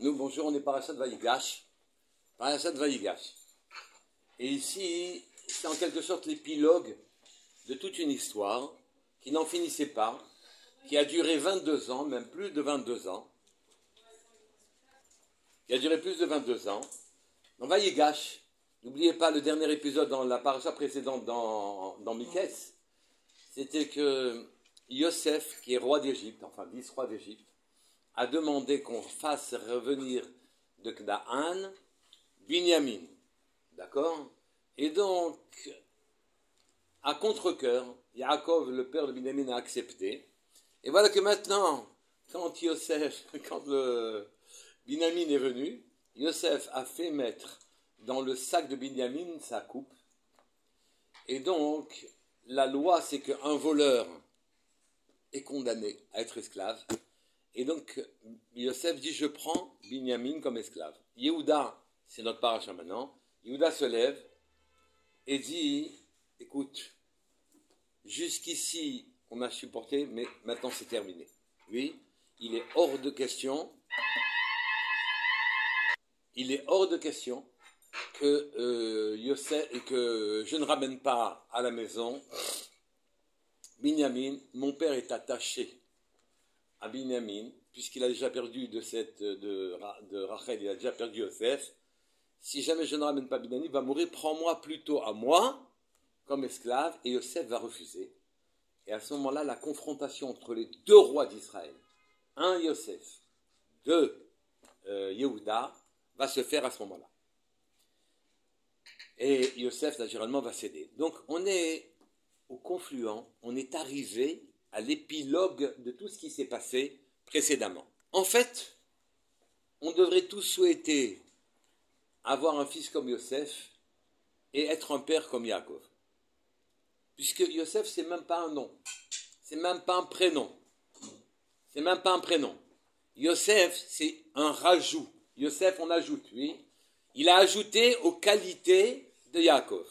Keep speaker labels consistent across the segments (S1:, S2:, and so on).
S1: Nous, bonjour, on est Parashat Vayigash. Parashat Vayigash. Et ici, c'est en quelque sorte l'épilogue de toute une histoire qui n'en finissait pas, qui a duré 22 ans, même plus de 22 ans. Qui a duré plus de 22 ans. Dans Vayigash, n'oubliez pas le dernier épisode dans la parasha précédente dans Mikès, c'était que Yosef, qui est roi d'Égypte, enfin vice-roi d'Égypte, a demandé qu'on fasse revenir de Knaan Binyamin. D'accord? Et donc, à contre-cœur, Yaakov, le père de Binyamin, a accepté. Et voilà que maintenant, quand le Binyamin est venu, Yosef a fait mettre dans le sac de Binyamin sa coupe. Et donc, la loi, c'est qu'un voleur est condamné à être esclave. Et donc, Yosef dit, je prends Binyamin comme esclave. Yehuda, c'est notre paracha maintenant, Yehuda se lève et dit, écoute, jusqu'ici, on a supporté, mais maintenant c'est terminé. Lui, il est hors de question que Yosef et que je ne ramène pas à la maison Binyamin. Mon père est attaché à Binyamin, puisqu'il a déjà perdu de Rachel, il a déjà perdu Yosef. Si jamais je ne ramène pas Binyamin, il va mourir, prends-moi plutôt à moi comme esclave, et Yosef va refuser. Et à ce moment-là, la confrontation entre les deux rois d'Israël, un Yosef, deux Yehuda, va se faire à ce moment-là. Et Yosef, naturellement, va céder. Donc, on est au confluent, on est arrivé à l'épilogue de tout ce qui s'est passé précédemment. En fait, on devrait tous souhaiter avoir un fils comme Yosef et être un père comme Yaakov. Puisque Yosef, c'est même pas un nom, c'est même pas un prénom, c'est même pas un prénom. Yosef, c'est un rajout. Yosef, on ajoute, oui. Il a ajouté aux qualités de Yaakov.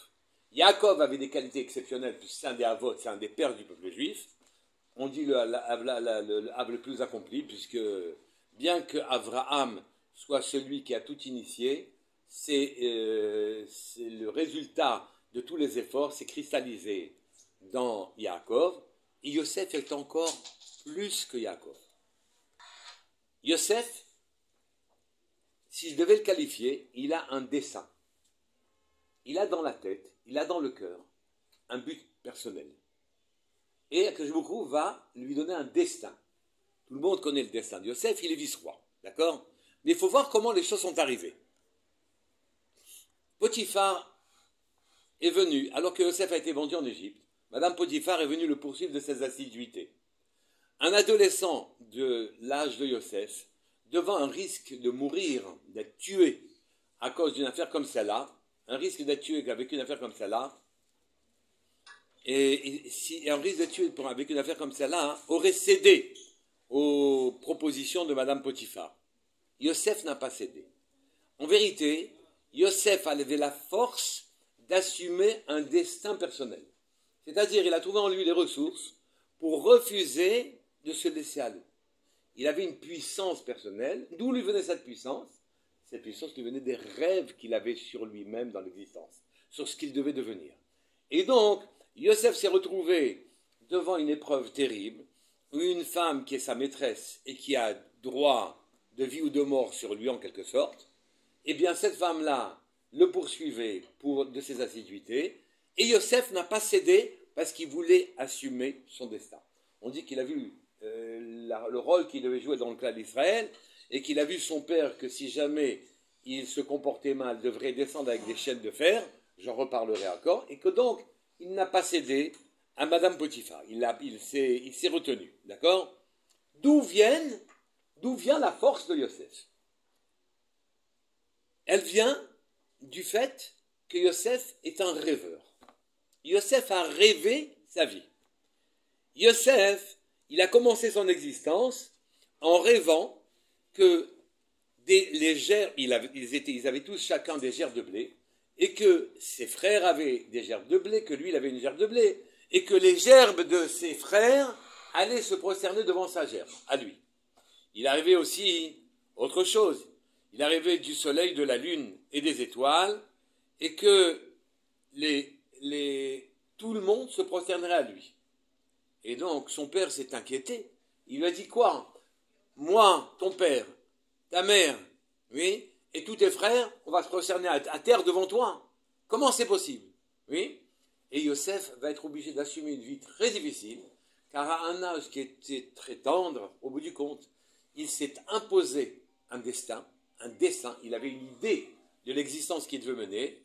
S1: Yaakov avait des qualités exceptionnelles, puisque c'est un des avots, c'est un des pères du peuple juif. On dit le Av le plus accompli, puisque bien que Abraham soit celui qui a tout initié, c'est le résultat de tous les efforts, c'est cristallisé dans Yaakov, et Yosef est encore plus que Yaakov. Yosef, si je devais le qualifier, il a un dessein. Il a dans la tête, il a dans le cœur un but personnel. Et Akadosh Baruch Hu va lui donner un destin. Tout le monde connaît le destin de Yosef, il est vice-roi, d'accord? Mais il faut voir comment les choses sont arrivées. Potiphar est venu, alors que Yosef a été vendu en Égypte, Madame Potiphar est venue le poursuivre de ses assiduités. Un adolescent de l'âge de Yosef, devant un risque de mourir, d'être tué à cause d'une affaire comme celle-là, un risque d'être tué avec une affaire comme celle-là, et si un risque d'être tué avec une affaire comme celle-là, aurait cédé aux propositions de Madame Potiphar. Yosef n'a pas cédé. En vérité, Yosef avait la force d'assumer un destin personnel. C'est-à-dire, il a trouvé en lui les ressources pour refuser de se laisser aller. Il avait une puissance personnelle. D'où lui venait cette puissance? Cette puissance lui venait des rêves qu'il avait sur lui-même dans l'existence, sur ce qu'il devait devenir. Et donc, Yosef s'est retrouvé devant une épreuve terrible, où une femme qui est sa maîtresse et qui a droit de vie ou de mort sur lui en quelque sorte, eh bien cette femme-là le poursuivait de ses assiduités, et Yosef n'a pas cédé parce qu'il voulait assumer son destin. On dit qu'il a vu le rôle qu'il devait jouer dans le clan d'Israël, et qu'il a vu son père que si jamais il se comportait mal, devrait descendre avec des chaînes de fer, j'en reparlerai encore, et que donc il n'a pas cédé à Madame Potiphar. Il s'est retenu, d'accord? D'où vient la force de Yosef? Elle vient du fait que Yosef est un rêveur. Yosef a rêvé sa vie. Yosef, il a commencé son existence en rêvant que ils avaient tous chacun des gerbes de blé, et que ses frères avaient des gerbes de blé, que lui il avait une gerbe de blé, et que les gerbes de ses frères allaient se prosterner devant sa gerbe, à lui. Il arrivait aussi autre chose. il a rêvé du soleil, de la lune et des étoiles, et que tout le monde se prosternerait à lui. Et donc son père s'est inquiété. Il lui a dit quoi? Moi, ton père, ta mère, oui, et tous tes frères, on va se prosterner à terre devant toi. Comment c'est possible? Oui. Et Yosef va être obligé d'assumer une vie très difficile, car à un âge qui était très tendre, au bout du compte, il s'est imposé un destin, il avait une idée de l'existence qu'il devait mener,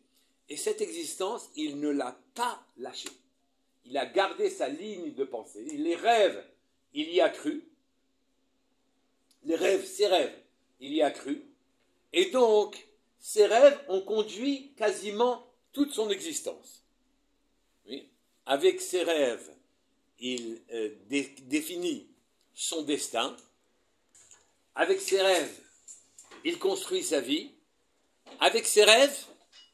S1: et cette existence, il ne l'a pas lâchée. Il a gardé sa ligne de pensée. Les rêves, il y a cru. Ses rêves, il y a cru. Et donc, ces rêves ont conduit quasiment toute son existence. Oui. Avec ses rêves, il définit son destin. Avec ses rêves, il construit sa vie. Avec ses rêves,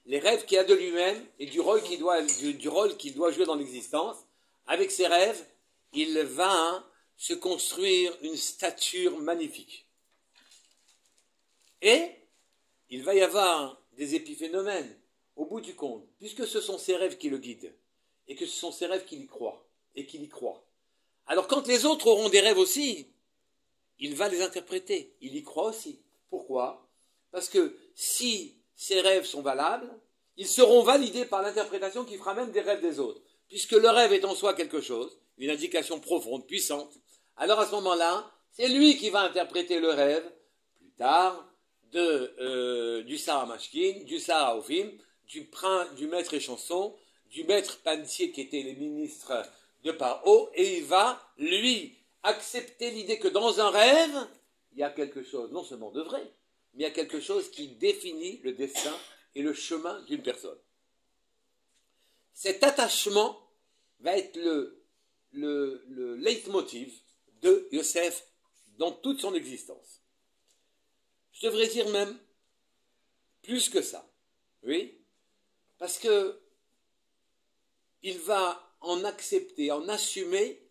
S1: les rêves qu'il a de lui-même et du rôle qu'il doit jouer dans l'existence, avec ses rêves, il va se construire une stature magnifique. Et il va y avoir des épiphénomènes au bout du compte, puisque ce sont ses rêves qui le guident, et que ce sont ses rêves qu'il y croit, et qu'il y croit. Alors quand les autres auront des rêves aussi, il va les interpréter, il y croit aussi. Pourquoi? Parce que si ces rêves sont valables, ils seront validés par l'interprétation qui fera même des rêves des autres. Puisque le rêve est en soi quelque chose, une indication profonde, puissante, alors à ce moment-là, c'est lui qui va interpréter le rêve, plus tard, du Sarah Mashkin, du Sarah Ophim, du maître échanson, du maître panetier qui était les ministres de Paro, et il va, lui, accepter l'idée que dans un rêve, il y a quelque chose, non seulement de vrai, mais il y a quelque chose qui définit le destin et le chemin d'une personne. Cet attachement va être le leitmotiv de Yosef dans toute son existence. Je devrais dire même plus que ça, oui, parce que il va en accepter, en assumer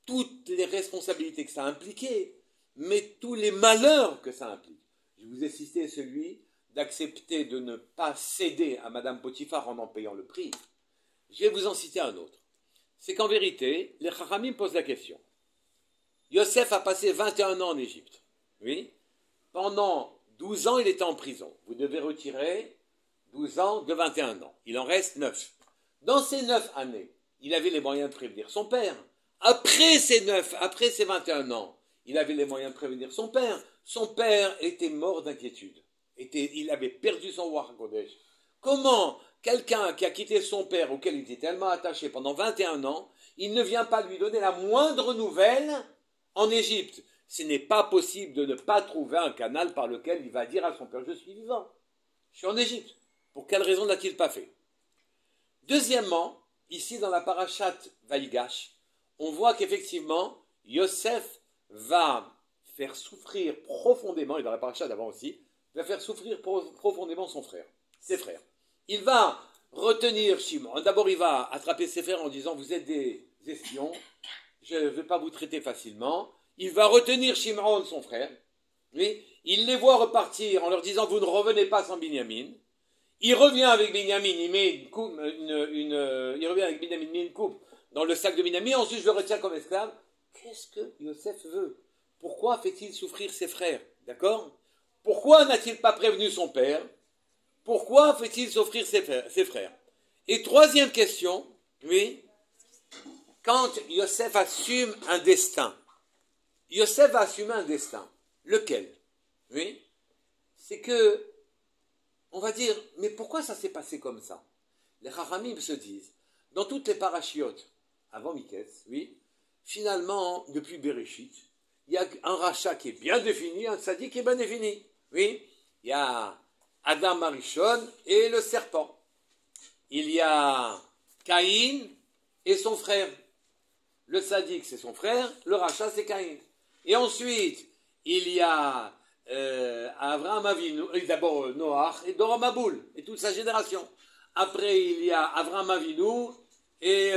S1: toutes les responsabilités que ça a impliqué, mais tous les malheurs que ça implique. Je vous ai cité celui d'accepter de ne pas céder à Madame Potiphar en payant le prix. Je vais vous en citer un autre. C'est qu'en vérité, les Chachamim posent la question. Yosef a passé 21 ans en Égypte. Oui. Pendant 12 ans, il était en prison. Vous devez retirer 12 ans de 21 ans. Il en reste 9. Dans ces 9 années, il avait les moyens de prévenir son père. Après ces 21 ans, il avait les moyens de prévenir son père. Son père était mort d'inquiétude. Il avait perdu son Ruach HaKodesh. Comment quelqu'un qui a quitté son père, auquel il était tellement attaché pendant 21 ans, il ne vient pas lui donner la moindre nouvelle en Égypte? Ce n'est pas possible de ne pas trouver un canal par lequel il va dire à son père, je suis vivant, je suis en Égypte. Pour quelle raison n'a-t-il pas fait? Deuxièmement, ici dans la parachate Vaïgash, on voit qu'effectivement, Yosef va faire souffrir profondément, et dans la parachate d'avant aussi, va faire souffrir profondément ses frères. Il va retenir Shimon. D'abord, il va attraper ses frères en disant, vous êtes des espions, je ne vais pas vous traiter facilement. Il va retenir Shimon, son frère. Oui. Il les voit repartir en leur disant, vous ne revenez pas sans Binyamin. Il revient avec Binyamin, il met une coupe dans le sac de Binyamin, ensuite je le retiens comme esclave. Qu'est-ce que Yosef veut? Pourquoi fait-il souffrir ses frères? D'accord? Pourquoi n'a-t-il pas prévenu son père? Pourquoi fait-il souffrir ses frères? Et troisième question, oui, quand Yosef assume un destin, Yosef va assumer un destin. Lequel? Oui, c'est que, on va dire, mais pourquoi ça s'est passé comme ça? Les Chachamim se disent, dans toutes les parachiotes, avant Miketz, oui, finalement, depuis Bereshit, il y a un rachat qui est bien défini, un tzaddik qui est bien défini. Oui, il y a Adam Arishon et le serpent. Il y a Caïn et son frère. Le tzaddik, c'est son frère, le rachat, c'est Caïn. Et ensuite, il y a Avraham Avinu, d'abord Noach et Dora Maboul, et toute sa génération. Après, il y a Avraham Avinu et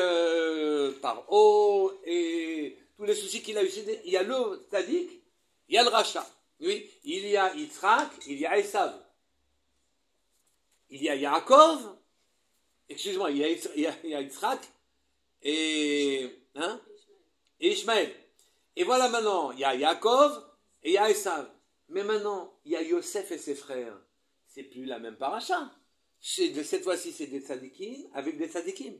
S1: Paro et tous les soucis qu'il a eu. Il y a le tzaddik, il y a le rachat. Oui, il y a Yitzhak, il y a Esav. Il y a Yaakov, excuse-moi, il y a Yitzhak et Ishmaël. Et voilà maintenant, il y a Yaakov et il y a Esav. Mais maintenant, il y a Yosef et ses frères. C'est plus la même paracha. Cette fois-ci, c'est des tzadikim avec des tzadikim.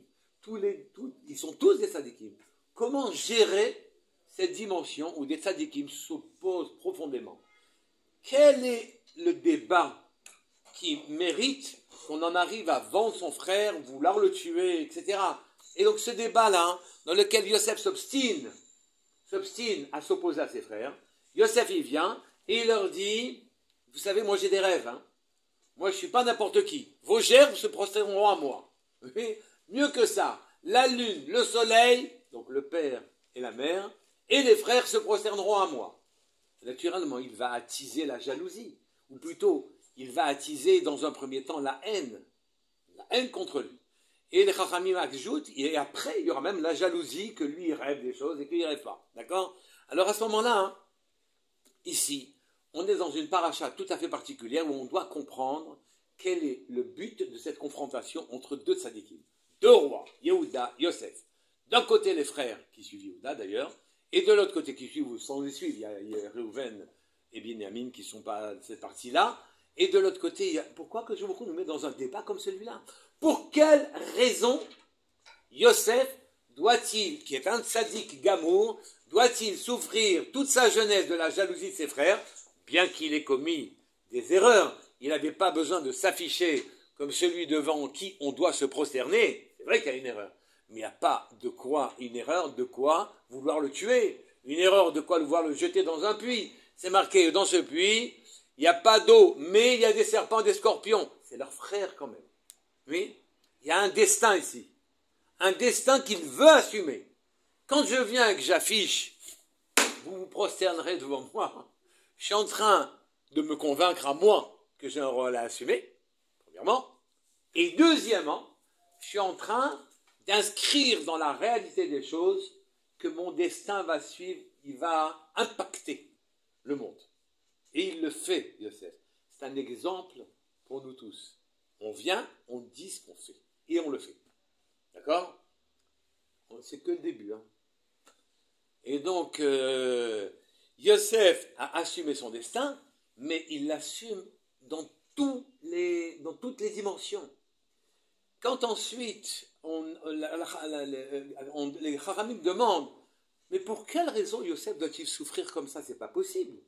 S1: Ils sont tous des tzadikim. Comment gérer cette dimension où des tzadikim s'opposent profondément? Quel est le débat qui mérite qu'on en arrive à vendre son frère, vouloir le tuer, etc. Et donc ce débat-là, dans lequel Yosef s'obstine à s'opposer à ses frères, Yosef il vient et il leur dit, vous savez, moi j'ai des rêves, hein. Moi je ne suis pas n'importe qui, vos gerbes se prosterneront à moi. Mais mieux que ça, la lune, le soleil, donc le père et la mère, et les frères se prosterneront à moi. Naturellement, il va attiser la jalousie, ou plutôt, il va attiser dans un premier temps la haine contre lui. Et les chachamim ajoutent, et après, il y aura même la jalousie que lui, il rêve des choses et qu'il ne rêve pas. D'accord? Alors à ce moment-là, ici, on est dans une paracha tout à fait particulière où on doit comprendre quel est le but de cette confrontation entre deux tzadikim. Deux rois, Yehuda, Yosef. D'un côté, les frères qui suivent Yehuda d'ailleurs, et de l'autre côté qui suivent, sans les suivre, il y a Reuven et Binyamin qui ne sont pas de cette partie-là. Et de l'autre côté, pourquoi que Jérôme nous met dans un débat comme celui-là? Pour quelle raison Yosef doit-il, qui est un tzaddik gamour, doit-il souffrir toute sa jeunesse de la jalousie de ses frères, bien qu'il ait commis des erreurs? Il n'avait pas besoin de s'afficher comme celui devant qui on doit se prosterner. C'est vrai qu'il y a une erreur. Mais il n'y a pas de quoi, une erreur de quoi vouloir le tuer. Une erreur de quoi vouloir le jeter dans un puits. C'est marqué dans ce puits, il n'y a pas d'eau, mais il y a des serpents, des scorpions. C'est leur frère quand même. Oui, il y a un destin ici. Un destin qu'il veut assumer. Quand je viens et que j'affiche, vous vous prosternerez devant moi, je suis en train de me convaincre à moi que j'ai un rôle à assumer, premièrement. Et deuxièmement, je suis en train d'inscrire dans la réalité des choses que mon destin va suivre, il va impacter le monde. Et il le fait, Yosef. C'est un exemple pour nous tous. On vient, on dit ce qu'on fait. Et on le fait. D'accord? C'est que le début. Hein. Et donc, Yosef a assumé son destin, mais il l'assume dans toutes les dimensions. Quand ensuite, les Chachamim demandent, mais pour quelle raison Yosef doit-il souffrir comme ça? C'est pas possible.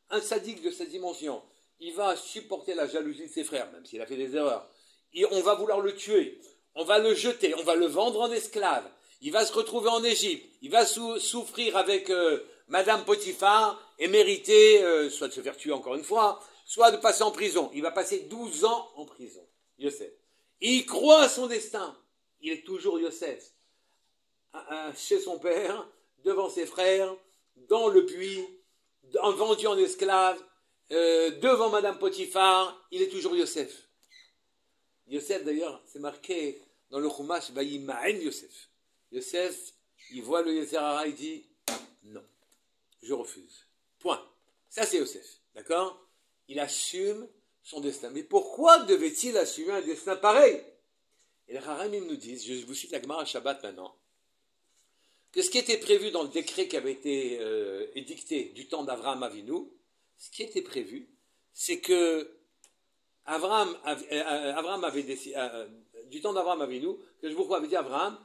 S1: Un sadique de cette dimension, il va supporter la jalousie de ses frères, même s'il a fait des erreurs. Et on va vouloir le tuer, on va le jeter, on va le vendre en esclave. Il va se retrouver en Égypte, il va souffrir avec Madame Potiphar et mériter soit de se faire tuer encore une fois, soit de passer en prison. Il va passer 12 ans en prison, Yosef. Et il croit à son destin. Il est toujours Yosef. Chez son père, devant ses frères, dans le puits, vendu en esclave, devant Madame Potiphar, il est toujours Yosef. Yosef, d'ailleurs, c'est marqué dans le Chumash, Vayimaen Yosef. Yosef, il voit le Yetzer Hara, il dit, non, je refuse. Point. Ça, c'est Yosef. D'accord? Il assume son destin. Mais pourquoi devait-il assumer un destin pareil? Et les Haramim nous disent, je vous cite la Gemara Shabbat maintenant, que ce qui était prévu dans le décret qui avait été édicté du temps d'Avraham Avinu, ce qui était prévu, c'est que Avraham avait décidé, du temps d'Avraham Avinu, que je vous crois, avait dit Avraham,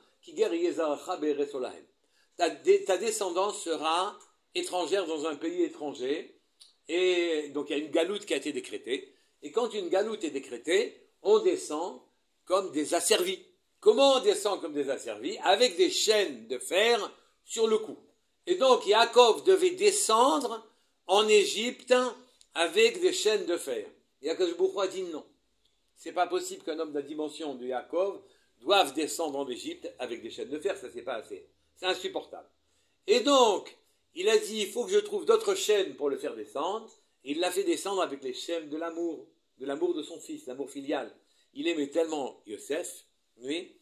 S1: ta descendance sera étrangère dans un pays étranger, et donc il y a une galoute qui a été décrétée, et quand une galoute est décrétée, on descend comme des asservis. Comment on descend comme des asservis? Avec des chaînes de fer sur le cou. Et donc Yaakov devait descendre en Égypte avec des chaînes de fer. Et Akadosh Baruch Hu a dit non. C'est pas possible qu'un homme de la dimension de Yaakov doive descendre en Égypte avec des chaînes de fer, ça c'est pas assez. C'est insupportable. Et donc, il a dit, il faut que je trouve d'autres chaînes pour le faire descendre. Et il l'a fait descendre avec les chaînes de l'amour de son fils, l'amour filial. Il aimait tellement Yosef, oui,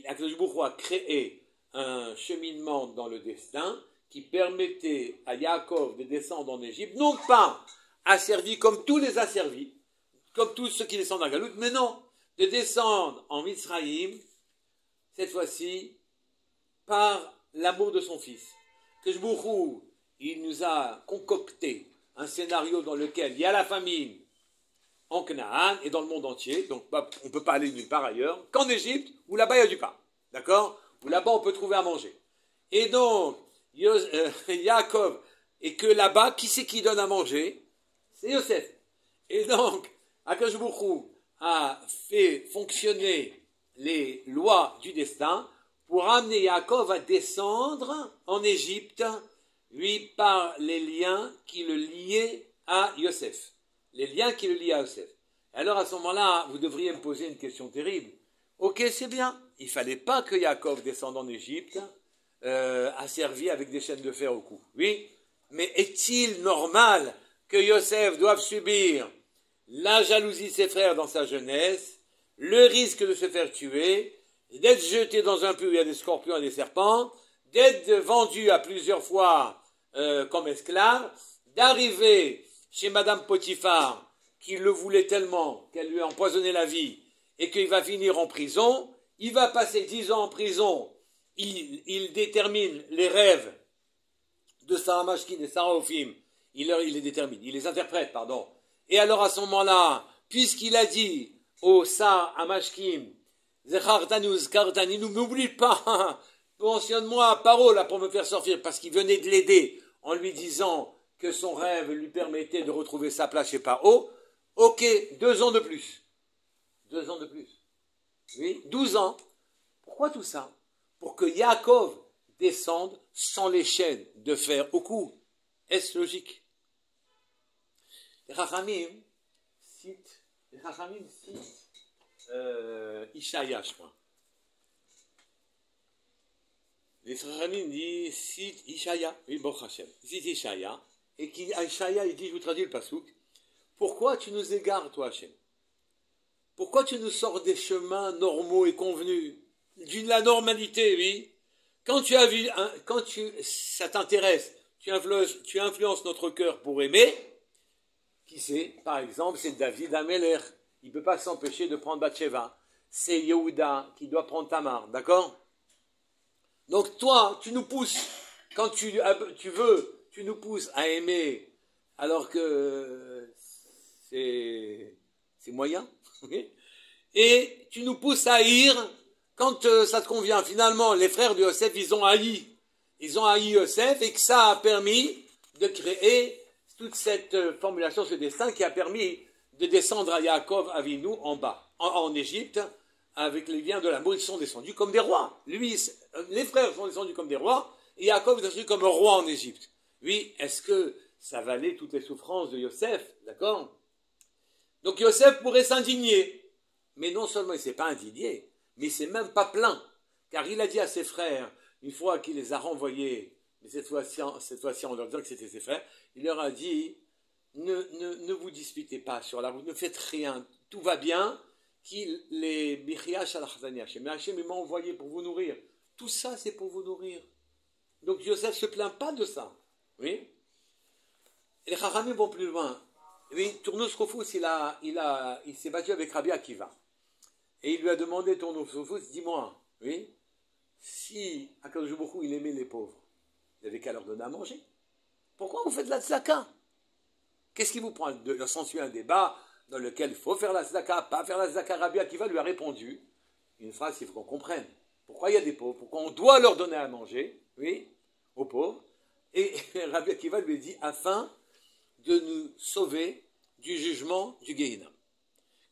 S1: Akadosh Baruch Hu a créé un cheminement dans le destin qui permettait à Yaakov de descendre en Égypte, non pas asservi comme tous les asservis, comme tous ceux qui descendent en Galoute, mais non, de descendre en Mizraïm, cette fois-ci, par l'amour de son fils. Que Jbourou, il nous a concocté un scénario dans lequel il y a la famine en Canaan et dans le monde entier, donc on ne peut pas aller nulle part ailleurs, qu'en Égypte, où là-bas il y a du pain, d'accord? Où là-bas on peut trouver à manger. Et donc, Yaakov, et que là-bas, qui c'est qui donne à manger? C'est Yosef. Et donc, Akadosh Baruch Hu a fait fonctionner les lois du destin pour amener Yaakov à descendre en Égypte, lui, par les liens qui le liaient à Yosef. Les liens qui le liaient à Yosef. Alors, à ce moment-là, vous devriez me poser une question terrible. Ok, c'est bien. Il ne fallait pas que Yaakov descende en Égypte, asservi avec des chaînes de fer au cou. Oui, mais est-il normal que Yosef doive subir la jalousie de ses frères dans sa jeunesse, le risque de se faire tuer, d'être jeté dans un puits où il y a des scorpions et des serpents, d'être vendu à plusieurs fois comme esclave, d'arriver chez Madame Potiphar, qui le voulait tellement qu'elle lui a empoisonné la vie, et qu'il va finir en prison. Il va passer 10 ans en prison. Il détermine les rêves de Sarah Mashkin et Sarah Ophim. Il les détermine, il les interprète, pardon. Et alors à ce moment-là, puisqu'il a dit au Sarah Mashkin, Zechartani ou Zkartani, n'oublie pas, mentionne-moi à Paro là pour me faire sortir, parce qu'il venait de l'aider en lui disant que son rêve lui permettait de retrouver sa place chez Paro. Ok, 2 ans de plus. 2 ans de plus. Oui, 12 ans. Pourquoi tout ça? Pour que Yaakov descende sans les chaînes de fer au cou. Est-ce logique? Les Chachamim citent Ishaïa, je crois. Les Chachamim citent Ishaïa, oui, Baruch Hashem. Ils citent Ishaïa, et Ishaïa, il dit, je vous traduis le pasouk, pourquoi tu nous égares, toi, Hashem? Pourquoi tu nous sors des chemins normaux et convenus, de la normalité, oui? Quand ça t'intéresse, tu influences notre cœur pour aimer. Qui c'est? Par exemple, c'est David Améler. Il ne peut pas s'empêcher de prendre Bathsheba. C'est Yehuda qui doit prendre Tamar, d'accord? Donc toi, tu nous pousses, quand tu veux, tu nous pousses à aimer, alors que c'est moyen. Et tu nous pousses à haïr quand ça te convient. Finalement, les frères de Yosef, ils ont haï Yosef, et que ça a permis de créer toute cette formulation, ce destin qui a permis de descendre à Yaakov Avinu en bas, en Égypte, avec les liens de l'amour. Ils sont descendus comme des rois. Les frères sont descendus comme des rois, et Yaakov est descendu comme un roi en Égypte. Oui, est-ce que ça valait toutes les souffrances de Yosef? D'accord? Donc Yosef pourrait s'indigner. Mais non seulement il ne s'est pas indigné, mais il ne s'est même pas plaint. Car il a dit à ses frères, une fois qu'il les a renvoyés, mais cette fois-ci en leur disant que c'était ses frères, il leur a dit, ne vous disputez pas sur la route, ne faites rien, tout va bien, mais Hachem m'a envoyé pour vous nourrir. Tout ça, c'est pour vous nourrir. Donc Yosef ne se plaint pas de ça. Oui. Et les Chachamim vont plus loin. Oui, Tournos Rofus, il s'est battu avec Rabbi Akiva. Et il lui a demandé, Tournos Rofus, dis-moi, oui, si Akadosh Baruch Hu, il aimait les pauvres, il n'avait qu'à leur donner à manger. Pourquoi vous faites la tzedaka? Qu'est-ce qui vous prend? De s'ensuit un débat dans lequel il faut faire la tzedaka, pas faire la tzedaka. Rabbi Akiva lui a répondu une phrase qu'il faut qu'on comprenne. Pourquoi il y a des pauvres? Pourquoi on doit leur donner à manger, oui, aux pauvres? Et Rabbi Akiva lui a dit, afin de nous sauver du jugement du Gehinnom.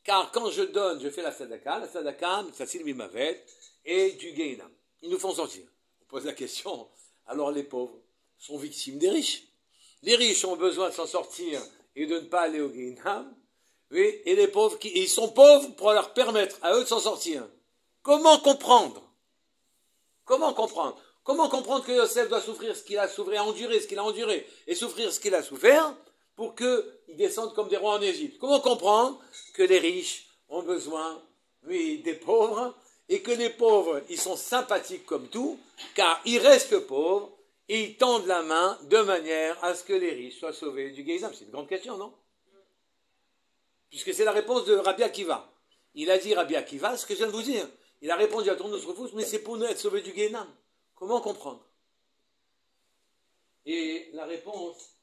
S1: Car quand je donne, je fais la tzedaka, Tzassil Mimavet, et du Gehinnom. Ils nous font sortir. On pose la question, alors les pauvres sont victimes des riches. Les riches ont besoin de s'en sortir et de ne pas aller au Gehinnom, oui, et les pauvres, ils sont pauvres pour leur permettre à eux de s'en sortir. Comment comprendre? Comment comprendre? Comment comprendre que Yosef doit souffrir ce qu'il a souffert, endurer ce qu'il a enduré, et souffrir ce qu'il a souffert, pour qu'ils descendent comme des rois en Égypte? Comment comprendre que les riches ont besoin, oui, des pauvres, et que les pauvres, ils sont sympathiques comme tout, car ils restent pauvres, et ils tendent la main de manière à ce que les riches soient sauvés du Gehinnom. C'est une grande question, non? Puisque c'est la réponse de Rabbi Akiva. Il a dit, Rabbi Akiva, ce que je viens de vous dire. Il a répondu à ton autre fous, mais c'est pour nous être sauvés du Gehinnom. Comment comprendre? Et la réponse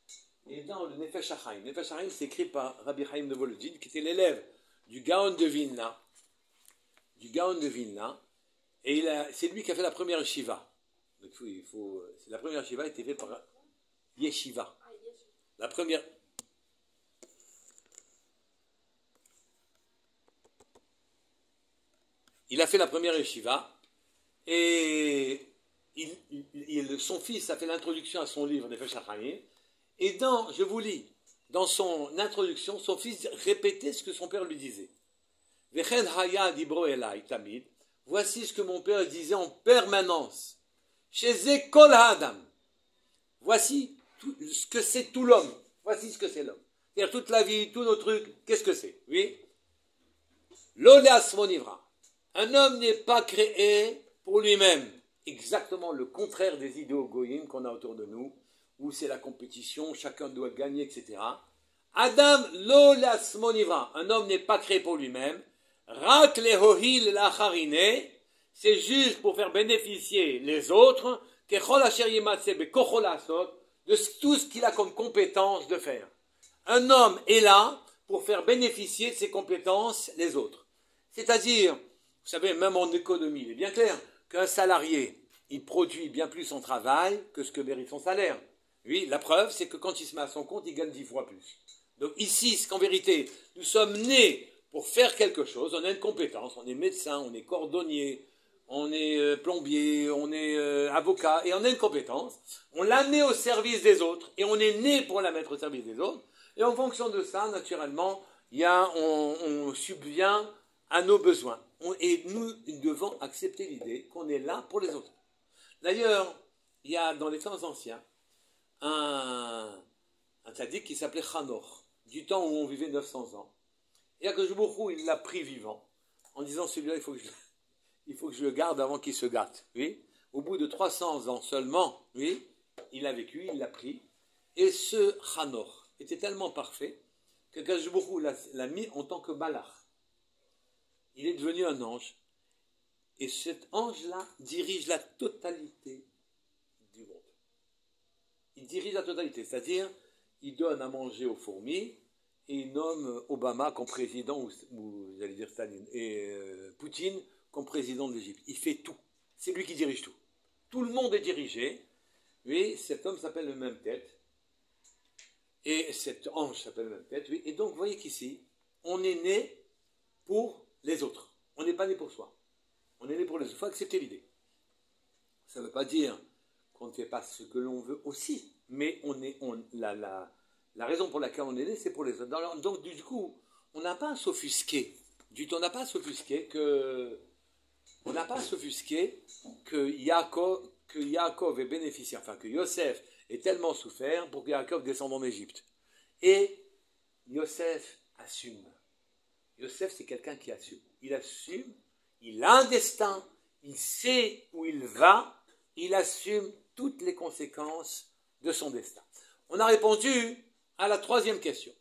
S1: est dans le Nefesh HaChaim. Nefesh HaChaim, c'est écrit par Rabbi Chaim de Volodine, qui était l'élève du Gaon de Vilna. Et c'est lui qui a fait la première yeshiva. Donc la première yeshiva a été faite par Yeshiva. La première. Il a fait la première yeshiva et son fils a fait l'introduction à son livre Nefesh HaChaim. Et je vous lis, dans son introduction, son fils répétait ce que son père lui disait. Vechen haya dibro elai tamid. Voici ce que mon père disait en permanence. Chez Kol Adam. Voici ce que c'est tout l'homme. Voici ce que c'est l'homme. C'est-à-dire toute la vie, tous nos trucs, qu'est-ce que c'est? Oui. L'oleas monivra. Un homme n'est pas créé pour lui-même. Exactement le contraire des idéaux goyim qu'on a autour de nous, où c'est la compétition, chacun doit gagner, etc. Adam l'oleas monivra. Un homme n'est pas créé pour lui-même. Rak lehohil lacharine. C'est juste pour faire bénéficier les autres de tout ce qu'il a comme compétence de faire. Un homme est là pour faire bénéficier de ses compétences les autres. C'est-à-dire, vous savez, même en économie, il est bien clair qu'un salarié, il produit bien plus son travail que ce que mérite son salaire. Oui, la preuve, c'est que quand il se met à son compte, il gagne 10 fois plus. Donc ici, c'est qu'en vérité, nous sommes nés pour faire quelque chose, on a une compétence, on est médecin, on est cordonnier, on est plombier, on est avocat, et on a une compétence, on la met au service des autres, et on est né pour la mettre au service des autres, et en fonction de ça, naturellement, on subvient à nos besoins. Et nous devons accepter l'idée qu'on est là pour les autres. D'ailleurs, il y a dans les temps anciens, un tzaddik qui s'appelait Hanor, du temps où on vivait 900 ans. Et Akadosh Baruch Hu, il l'a pris vivant, en disant celui-là, il faut que je le garde avant qu'il se gâte. Oui. Au bout de 300 ans seulement, oui, il a vécu, il l'a pris. Et ce Hanor était tellement parfait que Akadosh Baruch Hu l'a mis en tant que malach. Il est devenu un ange. Et cet ange-là dirige la totalité du monde. Il dirige la totalité, c'est-à-dire, il donne à manger aux fourmis, et il nomme Obama comme président, ou j'allais dire Staline, et Poutine comme président de l'Égypte. Il fait tout. C'est lui qui dirige tout. Tout le monde est dirigé. Oui, cet homme s'appelle le même tête. Et cet ange s'appelle le même tête. Oui. Et donc, vous voyez qu'ici, on est né pour les autres. On n'est pas né pour soi. On est né pour les autres. Il faut accepter l'idée. Ça ne veut pas dire qu'on ne fait pas ce que l'on veut aussi. Mais la raison pour laquelle on est né, c'est pour les autres. Donc, du coup, on n'a pas à s'offusquer. Du tout, on n'a pas à s'offusquer que Yaakov ait bénéficié, enfin que Yosef ait tellement souffert pour que Yaakov descende en Égypte. Et Yosef assume. Yosef, c'est quelqu'un qui assume. Il assume, il a un destin, il sait où il va, il assume toutes les conséquences de son destin. On a répondu à la troisième question.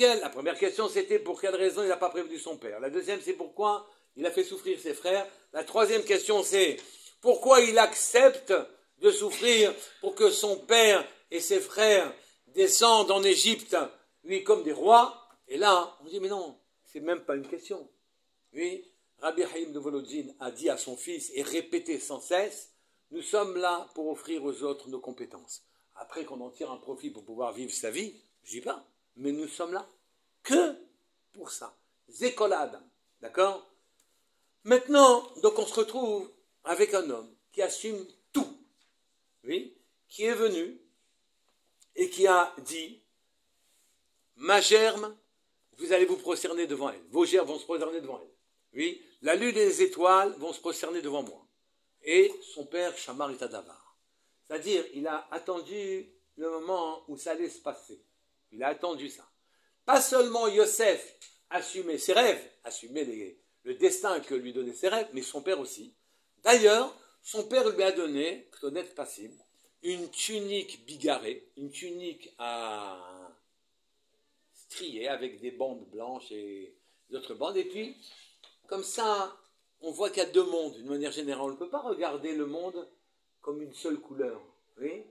S1: La première question, c'était pour quelle raison il n'a pas prévenu son père. La deuxième, c'est pourquoi il a fait souffrir ses frères. La troisième question, c'est pourquoi il accepte de souffrir pour que son père et ses frères descendent en Égypte, lui, comme des rois. Et là, on dit, mais non, c'est même pas une question. Oui, Rabbi Chaim de Volodine a dit à son fils et répété sans cesse, nous sommes là pour offrir aux autres nos compétences. Après qu'on en tire un profit pour pouvoir vivre sa vie, je dis pas, mais nous sommes là que pour ça. Zékol Adam, d'accord? Maintenant, donc on se retrouve avec un homme qui assume tout, oui, qui est venu et qui a dit, ma germe, vous allez vous prosterner devant elle, vos germes vont se prosterner devant elle, oui, la lune et les étoiles vont se prosterner devant moi. Et son père, Shamar Itadavar. C'est-à-dire, il a attendu le moment où ça allait se passer. Il a attendu ça. Pas seulement Yosef assumait ses rêves, assumait le destin que lui donnaient ses rêves, mais son père aussi. D'ailleurs, son père lui a donné, Ktonet Passim, une tunique bigarrée, une tunique à strier avec des bandes blanches et d'autres bandes. Et puis, comme ça, on voit qu'il y a deux mondes, d'une manière générale. On ne peut pas regarder le monde comme une seule couleur. Oui,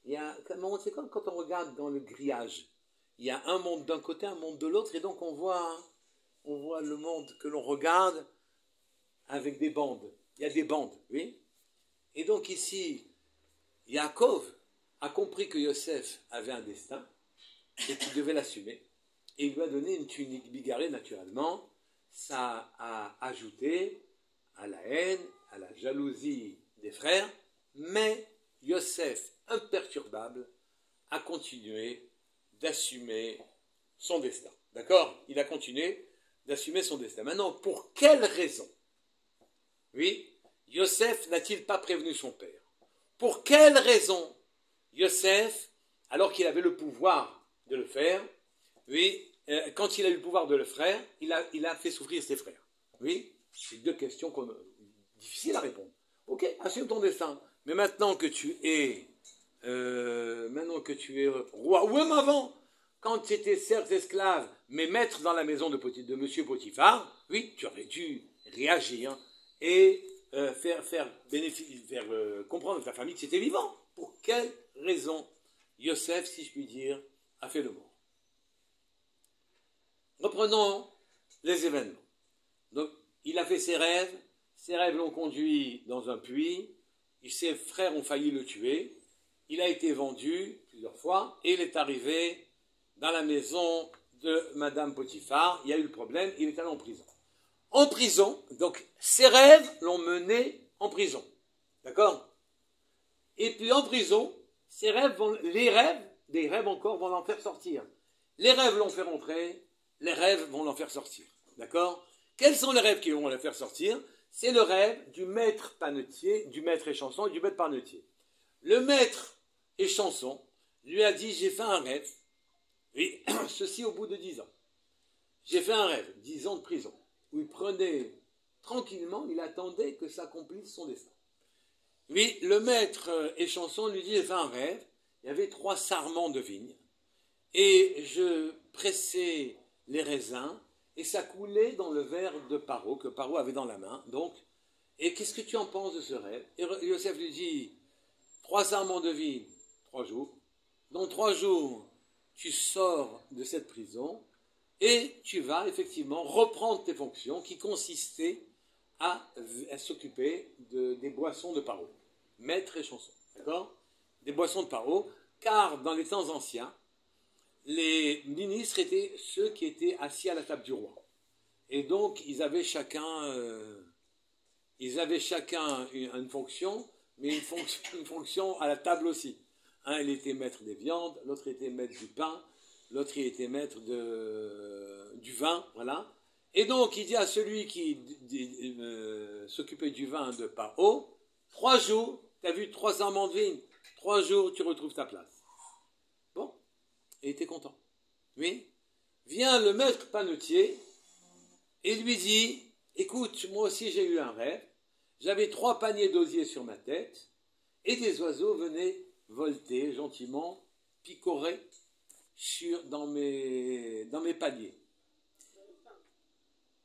S1: c'est comme quand on regarde dans le grillage. Il y a un monde d'un côté, un monde de l'autre, et donc on voit le monde que l'on regarde avec des bandes. Il y a des bandes, oui. Et donc ici, Yaakov a compris que Yosef avait un destin et qu'il devait l'assumer. Et il lui a donné une tunique bigarrée naturellement. Ça a ajouté à la haine, à la jalousie des frères, mais Yosef, imperturbable, a continué d'assumer son destin. D'accord? Il a continué d'assumer son destin. Maintenant, pour quelle raison? Oui, Yosef n'a-t-il pas prévenu son père? Pour quelle raison Yosef, alors qu'il avait le pouvoir de le faire, oui, quand il a eu le pouvoir de le faire, il a fait souffrir ses frères? Oui, c'est deux questions difficiles à répondre. Ok, assume ton destin. Mais maintenant que tu es roi, ou même avant, quand tu étais certes esclave, mais maître dans la maison de monsieur Potiphar, oui, tu aurais dû réagir et faire comprendre à ta famille que c'était vivant. Pour quelle raison Yosef, si je puis dire, a fait le mort? Reprenons les événements. Donc, il a fait ses rêves l'ont conduit dans un puits, ses frères ont failli le tuer, il a été vendu plusieurs fois, et il est arrivé dans la maison de Madame Potiphar, il y a eu le problème, il est allé en prison. En prison, donc ses rêves l'ont mené en prison. D'accord? Et puis en prison, des rêves encore vont l'en faire sortir. Les rêves l'ont fait rentrer, les rêves vont l'en faire sortir. D'accord? Quels sont les rêves qui vont le faire sortir? C'est le rêve du maître panetier, du maître échanson et du maître panetier. Le maître échanson lui a dit, j'ai fait un rêve, et ceci au bout de 10 ans. J'ai fait un rêve, 10 ans de prison, où il prenait tranquillement, il attendait que s'accomplisse son destin. Oui, le maître échanson lui dit, j'ai fait un rêve, il y avait 3 sarments de vigne, et je pressais les raisins, et ça coulait dans le verre de Paro, que Paro avait dans la main, donc, et qu'est-ce que tu en penses de ce rêve? Et Yosef lui dit, 3 sarments de vigne, 3 jours, dans 3 jours, tu sors de cette prison, et tu vas effectivement reprendre tes fonctions qui consistaient à s'occuper des boissons de Paro, maître et chanson, d'accord? Des boissons de Paro, car dans les temps anciens, les ministres étaient ceux qui étaient assis à la table du roi. Et donc, ils avaient chacun une fonction, mais une fonction à la table aussi. Un, il était maître des viandes, l'autre était maître du pain, l'autre était maître du vin, voilà. Et donc, il dit à celui qui s'occupait du vin de Paro, 3 jours, tu as vu 3 sarments de vigne, 3 jours, tu retrouves ta place. Bon, et il était content. Oui. Vient le maître panetier et lui dit, écoute, moi aussi j'ai eu un rêve, j'avais 3 paniers d'osier sur ma tête, et des oiseaux venaient volter gentiment, picorer dans mes paniers.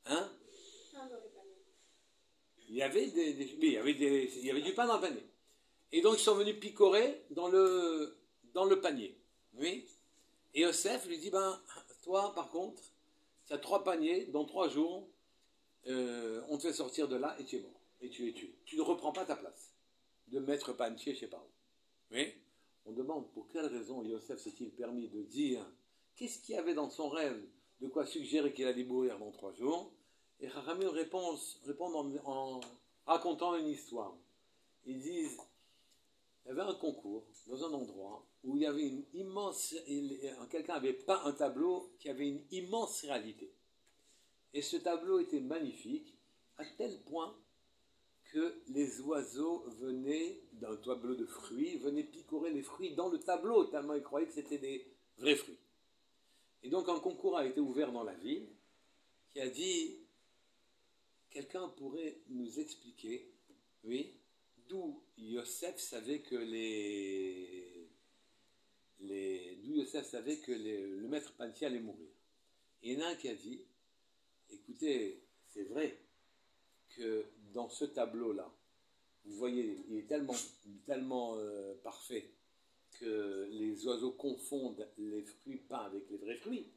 S1: Hein? Il y avait il y avait du pain dans le panier. Et donc ils sont venus picorer dans le panier. Oui. Et Yosef lui dit, toi par contre, tu as 3 paniers, dans 3 jours, on te fait sortir de là et tu es mort. Et tu es tué. Tu ne reprends pas ta place de maître panetier chez Paro. Oui. On demande pour quelle raison Yosef s'est-il permis de dire qu'est-ce qu'il y avait dans son rêve, de quoi suggérer qu'il allait mourir dans 3 jours. Et Chachamim répondent en racontant une histoire. Ils disent, il y avait un concours dans un endroit où il y avait quelqu'un avait peint un tableau qui avait une immense réalité. Et ce tableau était magnifique, à tel point que les oiseaux venaient, d'un tableau de fruits, venaient picorer les fruits dans le tableau, tellement ils croyaient que c'était des vrais fruits. Et donc un concours a été ouvert dans la ville, qui a dit, quelqu'un pourrait nous expliquer, oui, d'où Yosef savait que d'où Yosef savait que le maître pâtissier allait mourir. Et il y en a un qui a dit, écoutez, c'est vrai que dans ce tableau-là, vous voyez, il est tellement parfait que les oiseaux confondent les fruits peints avec les vrais fruits.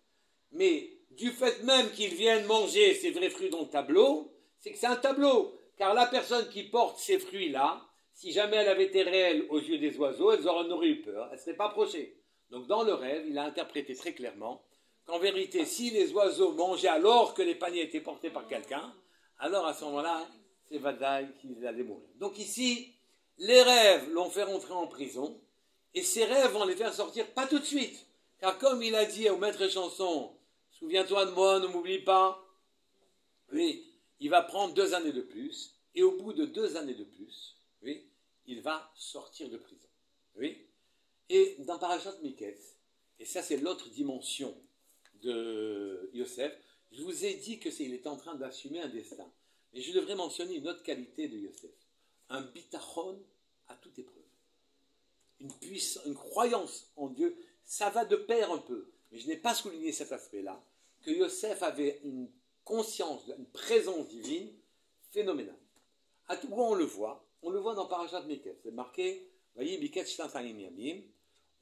S1: Mais du fait même qu'ils viennent manger ces vrais fruits dans le tableau, c'est que c'est un tableau. Car la personne qui porte ces fruits-là, si jamais elle avait été réelle aux yeux des oiseaux, elles auraient eu peur, elles ne seraient pas approchées. Donc dans le rêve, il a interprété très clairement qu'en vérité, si les oiseaux mangeaient alors que les paniers étaient portés par quelqu'un, alors à ce moment-là, c'est Vadaï qu'ils allaient mourir. Donc ici, les rêves l'ont fait rentrer en prison, et ces rêves vont les faire sortir pas tout de suite. Car comme il a dit au maître chanson, souviens-toi de moi, ne m'oublie pas, oui, il va prendre 2 années de plus, et au bout de 2 années de plus, oui, il va sortir de prison. Oui. Et dans Parashat Miketz, et ça c'est l'autre dimension de Yosef, je vous ai dit qu'il est en train d'assumer un destin. Mais je devrais mentionner une autre qualité de Yosef. Un bitachon à toute épreuve. Une croyance en Dieu, ça va de pair un peu. Mais je n'ai pas souligné cet aspect-là, que Yosef avait une conscience, une présence divine phénoménale. À tout moment, on le voit dans Parashat Miketz. C'est marqué, voyez, Miketz Shnatayim Yamim,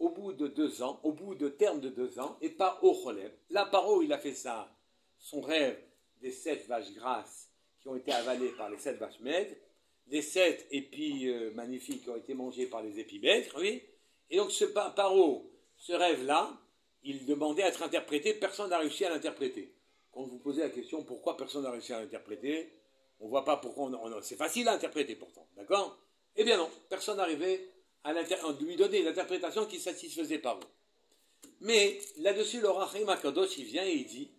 S1: au bout de 2 ans, au bout de terme de 2 ans, et pas au Cholev. Là, Paro, il a fait ça, son rêve des 7 vaches grasses qui ont été avalées par les 7 vaches maigres, des 7 épis magnifiques qui ont été mangés par les épis maigres, oui. Et donc, Paro, ce rêve-là, il demandait à être interprété, personne n'a réussi à l'interpréter. Quand vous posez la question pourquoi personne n'a réussi à l'interpréter, on ne voit pas pourquoi c'est facile à interpréter pourtant, d'accord? Eh bien non, personne n'arrivait à lui donner l'interprétation qui satisfaisait Paro. Mais là-dessus, le Rachim Akadosh, il vient et il dit,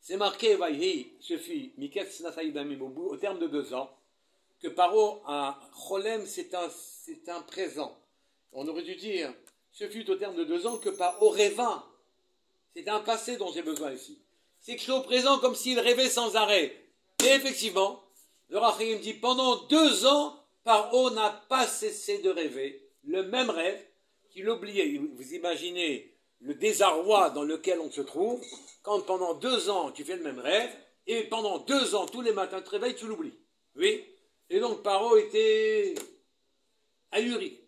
S1: c'est marqué, Vaïhi, ce fut Miketz Shnatayim Yamim, au terme de 2 ans, que Paro a Cholem, c'est un présent. On aurait dû dire, ce fut au terme de 2 ans que Paro rêva. C'est un passé dont j'ai besoin ici. C'est quelque chose au présent comme s'il rêvait sans arrêt. Et effectivement, le Rachim dit, pendant 2 ans, Paro n'a pas cessé de rêver le même rêve qu'il oubliait. Vous imaginez le désarroi dans lequel on se trouve quand pendant 2 ans tu fais le même rêve et pendant 2 ans tous les matins tu te réveilles, tu l'oublies. Oui. Et donc Paro était ahuri,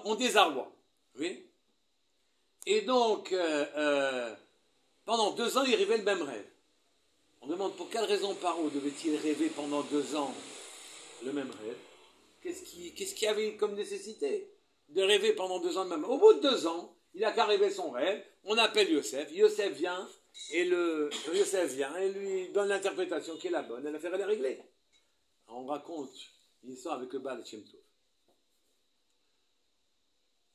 S1: en désarroi. Oui. Et donc pendant 2 ans il rêvait le même rêve. On demande pour quelle raison Paro devait-il rêver pendant 2 ans le même rêve? Qu'est-ce qu'il y avait comme nécessité de rêver pendant 2 ans le même rêve? Au bout de 2 ans, il a qu'à rêver son rêve, on appelle Yosef, Yosef vient et lui donne l'interprétation qui est la bonne, et l'affaire elle est réglée. On raconte une histoire avec le Baal Shem Tov.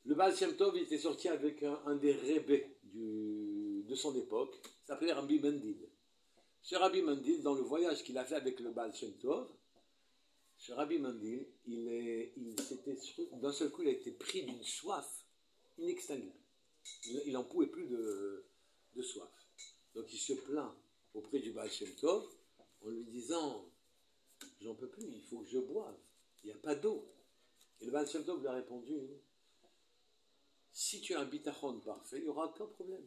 S1: Le Baal Shem Tov, il était sorti avec un des rébés de son époque, il s'appelait Rabbi Mendil. Ce Rabbi Mendil, dans le voyage qu'il a fait avec le Baal Shem Tov, ce Rabbi Mendil, d'un seul coup, il a été pris d'une soif inextinguible. Il n'en pouvait plus de soif. Donc il se plaint auprès du Baal Shem Tov en lui disant « J'en peux plus, il faut que je boive, il n'y a pas d'eau. » Et le Baal Shem Tov lui a répondu « Si tu as un bitachon parfait, il n'y aura aucun problème.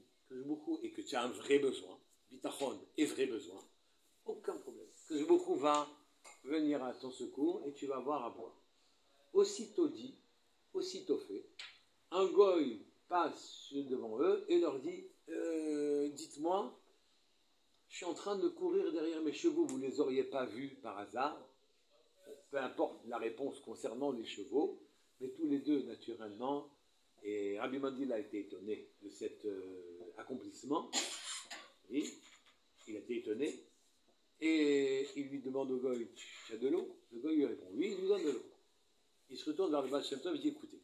S1: Et que tu as un vrai besoin, bitachon et vrai besoin, aucun problème. Que beaucoup va venir à ton secours et tu vas avoir à boire. » Aussitôt dit, aussitôt fait, un goy passe devant eux et leur dit dites-moi, je suis en train de courir derrière mes chevaux, vous ne les auriez pas vus par hasard? Peu importe la réponse concernant les chevaux, mais tous les deux naturellement, et Rabbi Mendil a été étonné de cet accomplissement, oui, il a été étonné, et il lui demande au goy, tu as de l'eau? Le goy lui répond oui, il lui donne de l'eau. Il se retourne vers le Baal Shem Tov et dit écoutez,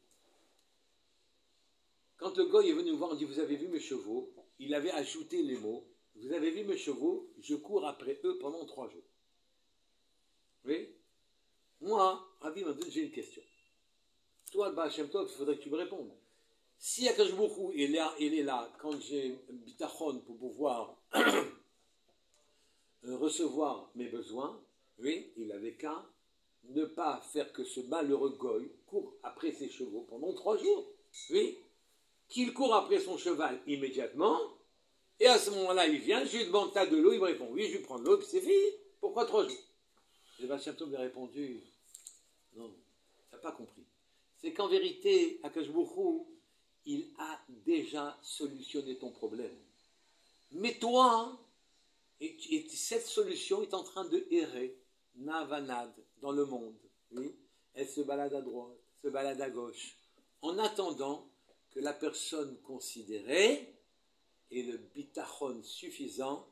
S1: quand le goy est venu me voir, on dit vous avez vu mes chevaux? Il avait ajouté les mots vous avez vu mes chevaux? Je cours après eux pendant 3 jours. Oui. Moi, Rabbi Mendil, j'ai une question. Toi, le Baal Shem Tov, il faudrait que tu me répondes. Si Akadosh Baruch Hu, il est là quand j'ai bitachon pour pouvoir recevoir mes besoins, oui, il avait qu'à ne pas faire que ce malheureux goy court après ses chevaux pendant 3 jours. Oui, qu'il court après son cheval immédiatement, et à ce moment-là, il vient, je lui demande, t'as de l'eau, il me répond, oui, je vais prendre l'eau, puis c'est fini. Pourquoi 3 jours? Et Baal Shem Tov lui a répondu, non, tu n'as pas compris. C'est qu'en vérité, Akadosh Baruch Hu, il a déjà solutionné ton problème. Mais toi, et cette solution est en train de errer, navanade, dans le monde. Oui, elle se balade à droite, se balade à gauche, en attendant que la personne considérée ait le bitachon suffisant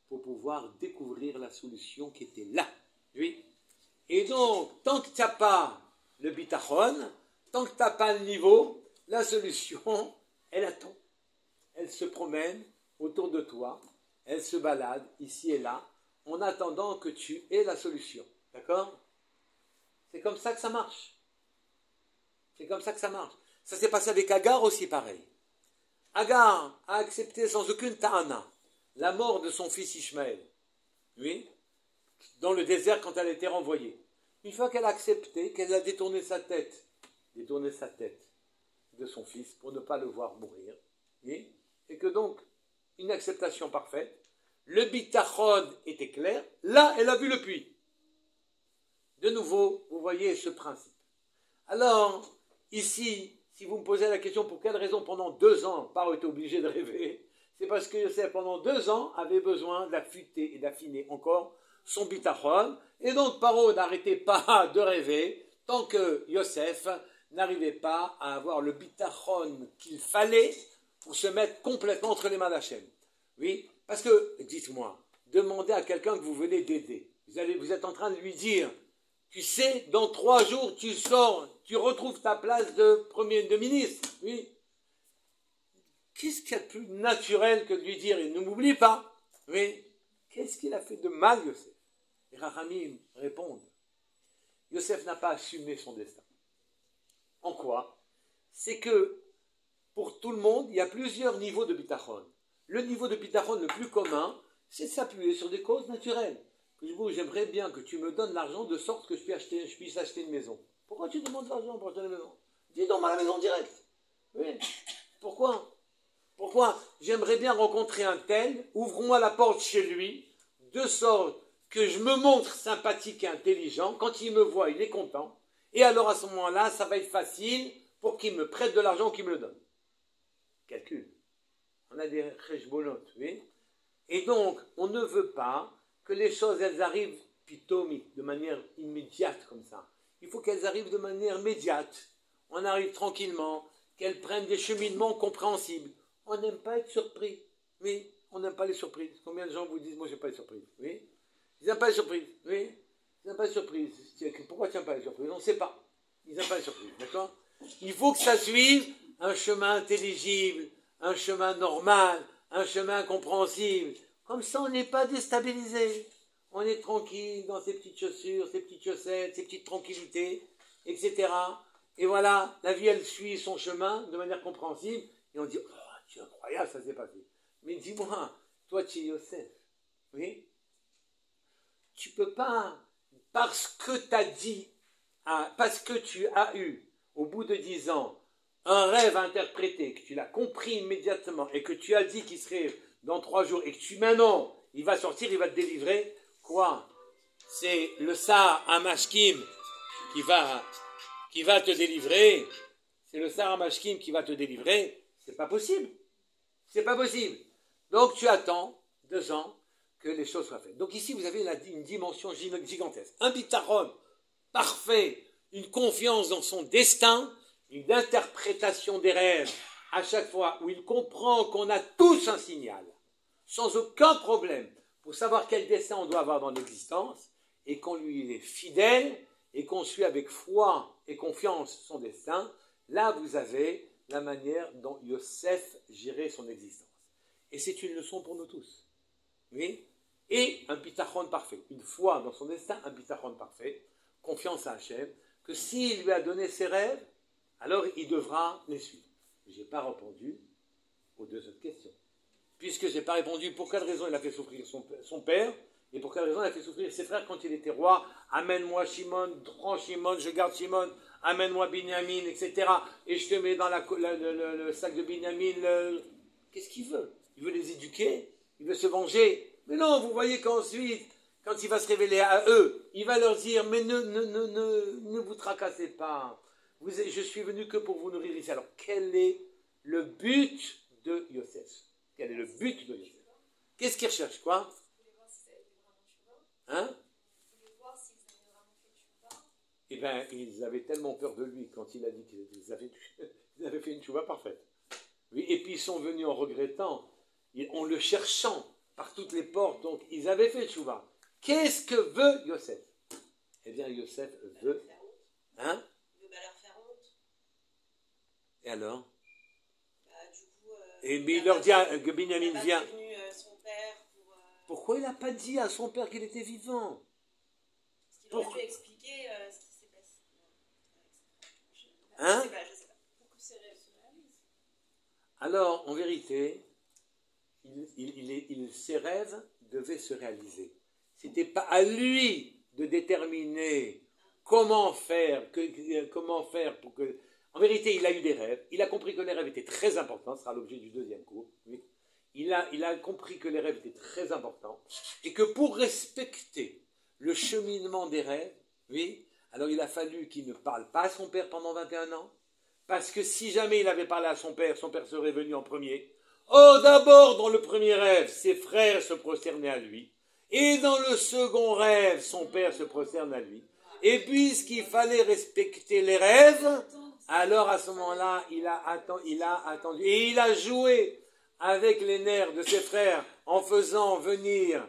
S1: pour pouvoir découvrir la solution qui était là. Oui. Et donc, tant que tu n'as pas le bitachon, tant que tu n'as pas le niveau, la solution, elle attend. Elle se promène autour de toi, elle se balade ici et là, en attendant que tu aies la solution. D'accord? C'est comme ça que ça marche. C'est comme ça que ça marche. Ça s'est passé avec Agar aussi pareil. Agar a accepté sans aucune ta'ana la mort de son fils Ishmaël. Oui, dans le désert quand elle a été renvoyée. Une fois qu'elle a accepté, qu'elle a détourné sa tête de son fils pour ne pas le voir mourir, oui, et que donc, une acceptation parfaite, le bitachon était clair, là, elle a vu le puits. De nouveau, vous voyez ce principe. Alors, ici, si vous me posez la question pour quelle raison pendant 2 ans, Paro était obligé de rêver, c'est parce que Yosef, pendant 2 ans, avait besoin d'affûter et d'affiner encore son bitachon, et donc Paro n'arrêtait pas de rêver tant que Yosef n'arrivait pas à avoir le bitachon qu'il fallait pour se mettre complètement entre les mains d'Hachem. Oui, parce que, dites-moi, demandez à quelqu'un que vous venez d'aider. Vous êtes en train de lui dire, tu sais, dans 3 jours, tu sors, tu retrouves ta place de ministre. Oui. Qu'est-ce qu'il y a de plus naturel que de lui dire, et ne m'oublie pas. Oui. Qu'est-ce qu'il a fait de mal, Yosef? Les Rachamim répondent, Yosef n'a pas assumé son destin. En quoi? C'est que, pour tout le monde, il y a plusieurs niveaux de bitachon. Le niveau de bitachon le plus commun, c'est de s'appuyer sur des causes naturelles. J'aimerais bien que tu me donnes l'argent de sorte que je puisse acheter une maison. Pourquoi tu demandes l'argent pour acheter une maison? Dis donc à la maison directe. Oui. Pourquoi? J'aimerais bien rencontrer un tel, ouvre-moi la porte chez lui, de sorte que je me montre sympathique et intelligent. Quand il me voit, il est content. Et alors à ce moment-là, ça va être facile pour qu'il me prête de l'argent ou qu'il me le donne. Calcul. On a des cheshbonot, oui. Et donc, on ne veut pas que les choses, elles arrivent pitomi, de manière immédiate comme ça. Il faut qu'elles arrivent de manière médiate. On arrive tranquillement, qu'elles prennent des cheminements compréhensibles. On n'aime pas être surpris. Oui, on n'aime pas les surprises. Combien de gens vous disent, moi, je n'aime pas les surprises? Oui. Ils n'aiment pas les surprises. Oui. Ils n'aiment pas les surprises. Pourquoi tu n'aimes pas les surprises? On ne sait pas. Ils n'aiment pas les surprises. D'accord? Il faut que ça suive un chemin intelligible, un chemin normal, un chemin compréhensible. Comme ça, on n'est pas déstabilisé. On est tranquille dans ses petites chaussures, ses petites chaussettes, ses petites tranquillités, etc. Et voilà, la vie, elle suit son chemin de manière compréhensible. Et on dit, oh, c'est incroyable, ça s'est passé. Mais dis-moi, toi, tu es Yosef. Oui? Tu ne peux pas, parce que tu as dit, parce que tu as eu, au bout de 10 ans, un rêve interprété, que tu l'as compris immédiatement, et que tu as dit qu'il serait dans 3 jours, et que maintenant, il va sortir, il va te délivrer, quoi? C'est le Sar Hamashkim qui va te délivrer. C'est le Sar Hamashkim qui va te délivrer. C'est pas possible. C'est pas possible. Donc tu attends 2 ans que les choses soient faites. Donc ici, vous avez une dimension gigantesque. Un bitachon parfait, une confiance dans son destin, une interprétation des rêves à chaque fois où il comprend qu'on a tous un signal, sans aucun problème, pour savoir quel destin on doit avoir dans l'existence, et qu'on lui est fidèle, et qu'on suit avec foi et confiance son destin. Là, vous avez la manière dont Yosef gérait son existence. Et c'est une leçon pour nous tous. Oui? Et un bitachon parfait. Une foi dans son destin, un bitachon parfait. Confiance à Hachem, que s'il lui a donné ses rêves, alors il devra les suivre. Je n'ai pas répondu aux 2 autres questions. Puisque je n'ai pas répondu pour quelle raison il a fait souffrir son père, Et pour quelle raison? Il a fait souffrir ses frères quand il était roi. Amène-moi Shimon, prends Shimon, je garde Shimon. Amène-moi Binyamin, etc. Et je te mets dans le sac de Binyamin. Qu'est-ce qu'il veut? Il veut les éduquer? Il veut se venger? Mais non, vous voyez qu'ensuite, quand il va se révéler à eux, il va leur dire, mais ne vous tracassez pas. Je suis venu que pour vous nourrir ici. Alors, quel est le but de Yosef? Quel est le but de Yosef? Qu'est-ce qu'il recherche, quoi? Hein? Eh bien, ils avaient tellement peur de lui quand il a dit qu'ils avaient fait une tchouva parfaite. Oui, et puis ils sont venus en regrettant, en le cherchant par toutes les portes, donc ils avaient fait tchouva. Qu'est-ce que veut Yosef? Eh bien, Yosef veut... Hein?
S2: Il veut leur faire honte.
S1: Et alors?
S2: Du coup,
S1: et mais il leur dit que Binyamin vient.
S2: Son père
S1: Pourquoi il n'a pas dit à son père qu'il était vivant?
S2: Parce qu'il aurait pu expliquer ce qui s'est passé.
S1: Hein?
S2: Je sais pas.
S3: Pour que ses rêves se réalisent.
S1: Alors, en vérité, ses rêves devaient se réaliser. Ce n'était pas à lui de déterminer comment faire pour que... En vérité, il a eu des rêves. Il a compris que les rêves étaient très importants. Ce sera l'objet du deuxième cours. Oui. Il a compris que les rêves étaient très importants. Et que pour respecter le cheminement des rêves, oui, alors il a fallu qu'il ne parle pas à son père pendant 21 ans. Parce que si jamais il avait parlé à son père serait venu en premier. Oh, d'abord, dans le premier rêve, ses frères se prosternaient à lui. Et dans le second rêve, son père se prosterne à lui. Et puisqu'il fallait respecter les rêves, alors à ce moment-là, il a attendu. Et il a joué avec les nerfs de ses frères en faisant venir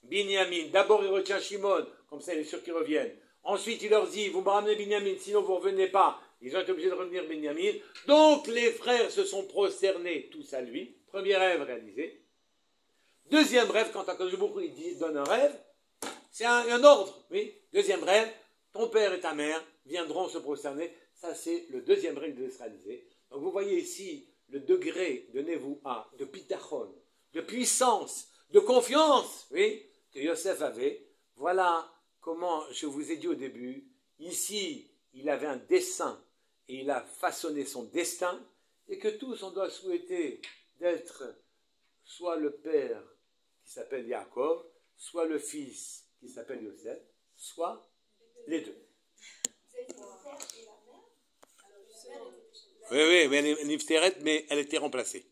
S1: Binyamin. D'abord, il retient Shimon, comme ça il est sûr qu'ils reviennent. Ensuite, il leur dit, vous me ramenez Binyamin, sinon vous ne revenez pas. Ils ont été obligés de revenir Binyamin. Donc, les frères se sont prosternés tous à lui. Premier rêve réalisé. Deuxième rêve, quand Akadosh Baruch Hu il donne un rêve, c'est un ordre. Oui. Deuxième rêve, ton père et ta mère viendront se prosterner. Ça, c'est le deuxième rêve de se réaliser. Donc, vous voyez ici le degré de Nevoua, de Pitachon, de puissance, de confiance, oui, que Yosef avait. Voilà comment, je vous ai dit au début, ici, il avait un dessein et il a façonné son destin, et que tous, on doit souhaiter d'être soit le père qui s'appelle Yaakov, soit le fils qui s'appelle Yosef, soit les deux. Oui, mais elle est Nifteret, mais elle était remplacée.